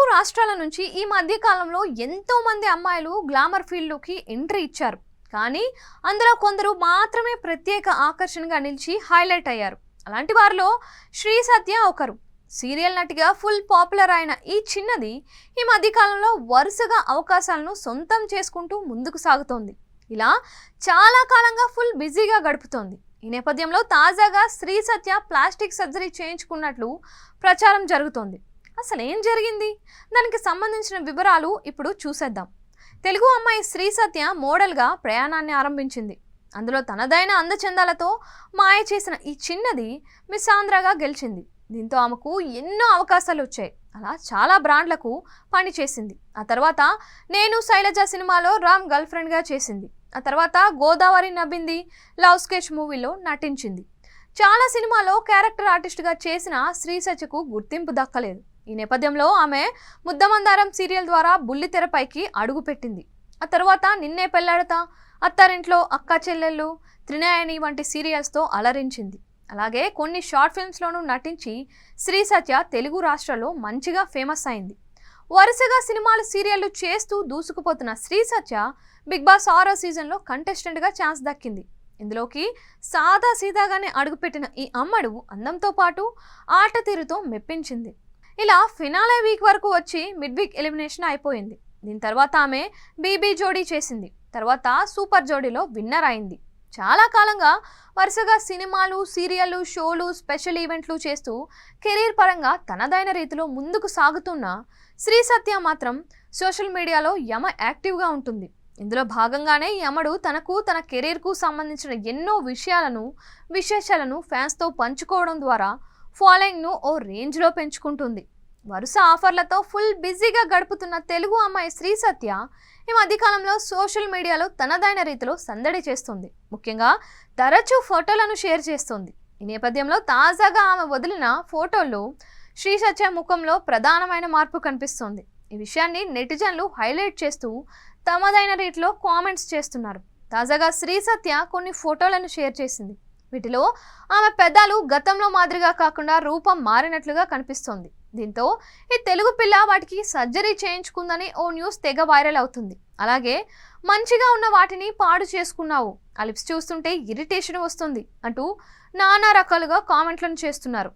తెలుగు రాష్ట్రాల నుంచి ఈ మధ్య కాలంలో ఎంతో మంది అమ్మాయిలు గ్లామర్ ఫీల్డ్లోకి ఎంట్రీ ఇచ్చారు. కానీ అందులో కొందరు మాత్రమే ప్రత్యేక ఆకర్షణగా నిలిచి హైలైట్ అయ్యారు. అలాంటి వారిలో శ్రీ సత్య ఒకరు. సీరియల్ నటిగా ఫుల్ పాపులర్ అయిన ఈ చిన్నది ఈ మధ్య కాలంలో వరుసగా అవకాశాలను సొంతం చేసుకుంటూ ముందుకు సాగుతోంది. ఇలా చాలా కాలంగా ఫుల్ బిజీగా గడుపుతోంది. ఈ నేపథ్యంలో తాజాగా శ్రీ సత్య ప్లాస్టిక్ సర్జరీ చేయించుకున్నట్లు ప్రచారం జరుగుతోంది. అసలు ఏం జరిగింది, దానికి సంబంధించిన వివరాలు ఇప్పుడు చూసేద్దాం. తెలుగు అమ్మాయి శ్రీ సత్య మోడల్గా ప్రయాణాన్ని ఆరంభించింది. అందులో తనదైన అందచందాలతో మాయ చేసిన ఈ చిన్నది మిస్ ఆంధ్రాగా గెలిచింది. దీంతో ఆమెకు ఎన్నో అవకాశాలు వచ్చాయి. అలా చాలా బ్రాండ్లకు పనిచేసింది. ఆ తర్వాత నేను శైలజ సినిమాలో రామ్ గర్ల్ ఫ్రెండ్గా చేసింది. ఆ తర్వాత గోదావరి నవ్వింది లవ్ స్కెచ్ మూవీలో నటించింది. చాలా సినిమాలో క్యారెక్టర్ ఆర్టిస్ట్గా చేసిన శ్రీ సత్యకు గుర్తింపు దక్కలేదు. ఈ నేపథ్యంలో ఆమె ముద్దమందారం సీరియల్ ద్వారా బుల్లితెరపైకి అడుగుపెట్టింది. ఆ తర్వాత నిన్నే పెళ్లాడతా, అత్తారింట్లో అక్క చెల్లెళ్ళు, త్రినయని వంటి సీరియల్స్తో అలరించింది. అలాగే కొన్ని షార్ట్ ఫిల్మ్స్లోనూ నటించి శ్రీ సత్య తెలుగు రాష్ట్రాల్లో మంచిగా ఫేమస్ అయింది. వరుసగా సినిమాలు సీరియళ్లు చేస్తూ దూసుకుపోతున్న శ్రీ సత్య బిగ్ బాస్ 6వ సీజన్లో కంటెస్టెంట్గా ఛాన్స్ దక్కింది. ఇందులోకి సాదా సీదాగానే అడుగుపెట్టిన ఈ అమ్మడు అందంతో పాటు ఆట తీరుతో మెప్పించింది. ఇలా ఫినాలే వీక్ వరకు వచ్చి మిడ్ వీక్ ఎలిమినేషన్ అయిపోయింది. దీని తర్వాత ఆమె బీబీ జోడీ చేసింది. తర్వాత సూపర్ జోడీలో విన్నర్ అయింది. చాలా కాలంగా వరుసగా సినిమాలు, సీరియళ్లు, షోలు, స్పెషల్ ఈవెంట్లు చేస్తూ కెరీర్ పరంగా తనదైన రీతిలో ముందుకు సాగుతున్న శ్రీ సత్య మాత్రం సోషల్ మీడియాలో యమ యాక్టివ్గా ఉంటుంది. ఇందులో భాగంగానే యమడు తనకు, తన కెరీర్కు సంబంధించిన ఎన్నో విశేషాలను ఫ్యాన్స్తో పంచుకోవడం ద్వారా ఫాలోయింగ్ను ఓ రేంజ్లో పెంచుకుంటుంది. వరుస ఆఫర్లతో ఫుల్ బిజీగా గడుపుతున్న తెలుగు అమ్మాయి శ్రీ సత్య ఈ మధ్యకాలంలో సోషల్ మీడియాలో తనదైన రీతిలో సందడి చేస్తుంది. ముఖ్యంగా తరచూ ఫోటోలను షేర్ చేస్తుంది. ఈ నేపథ్యంలో తాజాగా ఆమె వదిలిన ఫోటోల్లో శ్రీ సత్య ముఖంలో ప్రధానమైన మార్పు కనిపిస్తోంది. ఈ విషయాన్ని నెటిజన్లు హైలైట్ చేస్తూ తమదైన రీతిలో కామెంట్స్ చేస్తున్నారు. తాజాగా శ్రీ సత్య కొన్ని ఫోటోలను షేర్ చేసింది. వీటిలో ఆమె పెదాలు గతంలో మాదిరిగా కాకుండా రూపం మారినట్లుగా కనిపిస్తోంది. దీంతో ఈ తెలుగు పిల్ల వాటికి సర్జరీ చేయించుకుందని ఓ న్యూస్ తెగ వైరల్ అవుతుంది. అలాగే మంచిగా ఉన్న వాటిని పాడు చేసుకున్నావు, ఆ లిప్స్ చూస్తుంటే ఇరిటేషన్ వస్తుంది అంటూ నానా రకాలుగా కామెంట్లను చేస్తున్నారు.